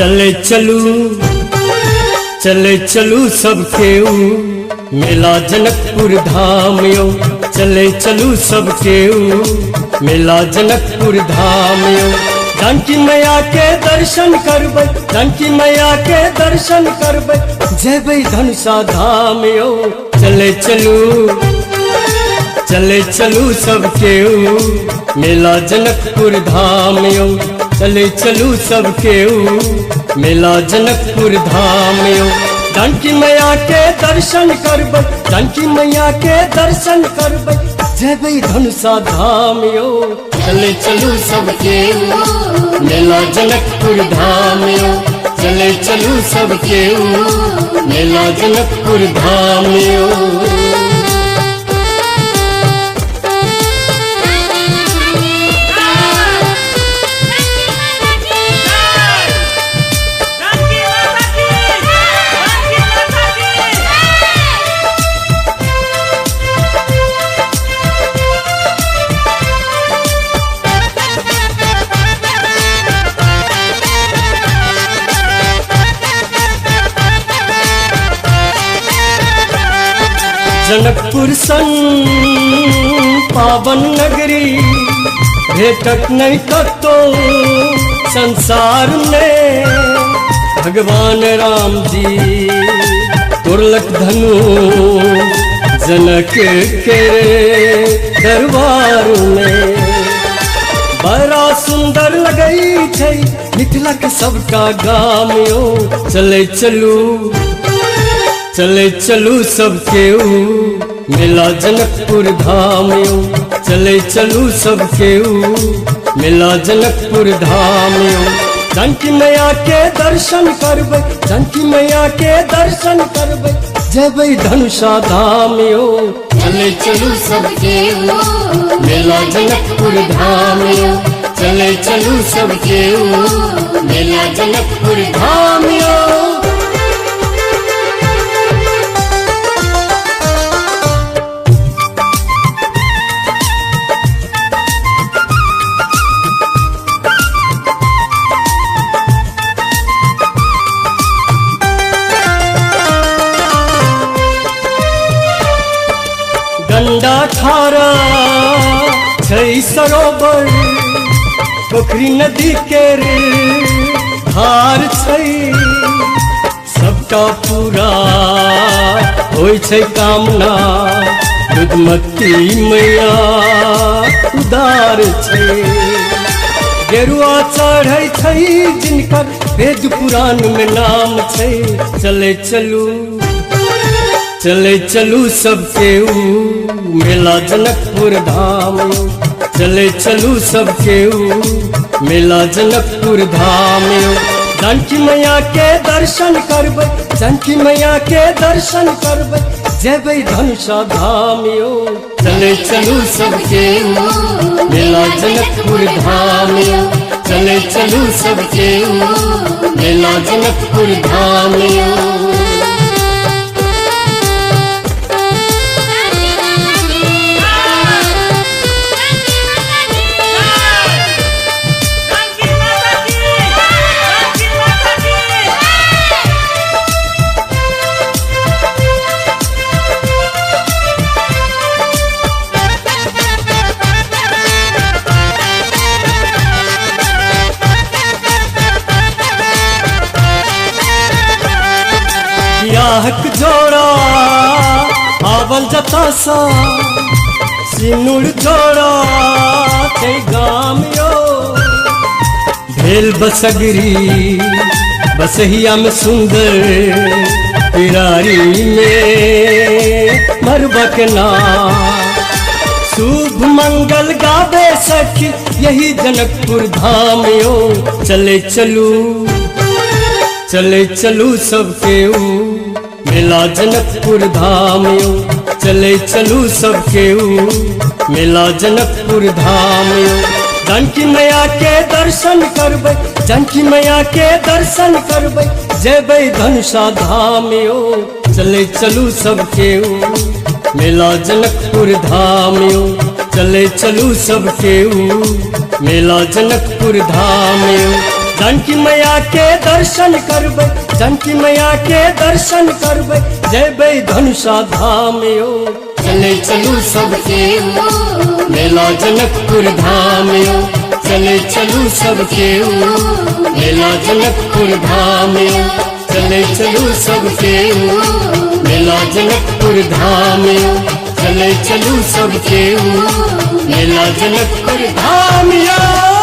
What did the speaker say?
चले चलू चले चलू सबके मेला जनकपुर धाम यो। चले चलू सबके मेला जनकपुर धाम यो। जानकी मैया के दर्शन करबै, जानकी मैया के दर्शन करबै, जेबै धनुषा धाम यो। चले चलू चले चलू सबके मेला जनकपुर धाम यो। चले चलू सबके मेला जनकपुर धाम यो। जानकी मैया के दर्शन करबै, जानकी मैया के दर्शन करबै, जेबै धनुषा धाम यो। चले चलू सबके मेला जनकपुर धाम यो। चले चलू सबके मेला जनकपुर धाम यो। जनकपुर सन पावन नगरी भेटक नहीं कतो संसार में। भगवान राम जी तुरलक धनु जनक के दरबार में। बड़ा सुंदर लगई छै निकलक सबका गाम यो। चले चलू चले चलू सबके मेला जनकपुर धाम यो। चले चलू सबके मेला जनकपुर धाम यो। जानकी मैया के दर्शन करबै, जानकी मैया के दर्शन करबै, जेबै धनुषा धाम यो। चले चलू सबके मेला जनकपुर धाम यो। चले चलू सबके मेला जनकपुर धाम यो। गंडा खारा छै सरोवर, पोखरी नदी के धार छै। सबका पूरा होय छै कामना, दुधमती मैया उदार छै। गेरुआ चढ़ै छै जिनकर वेद पुराण में नाम छै। चले चलू चले चलू सबके मेला जनकपुर धाम यो। चले चलू सबके मेला जनकपुर धाम यो। जानकी मैया के दर्शन करबै, जानकी मैया के दर्शन करबै, जेबै धनुषा धाम यो। चले चलू सबके मेला जनकपुर धाम यो। चले चलू सबके मेला जनकपुर धाम यो। बियाहक जोड़ा आवल जता सा, सिनुर जोड़ा छै गाम यो। भेल बसगरी बसहिया में सुंदर, पिरारी में मरबक नाम। शुभ मंगल गावे सखी यही जनकपुर धाम यो। चले चलू चले चलू सबके मेला जनकपुर धाम यो। चले चलू सबके मेला जनकपुर धाम यो। जानकी मैया के दर्शन करबै, जानकी मैया के दर्शन करबै, जेबै धनुषा धाम यो। चले चलू सबके मेला जनकपुर धाम यो। चले चलू सबके मेला जनकपुर धाम यो। जानकी मैया के दर्शन करबै, जानकी मैया के दर्शन करबै, जयबै धनुषा धाम यो। चले चलू सबके मेला जनकपुर धाम यो, चले चलू सबके मेला जनकपुर धाम यो, चले चलू सबके मेला जनकपुर धाम यो, चले चलू सबके मेला जनकपुर धाम यो।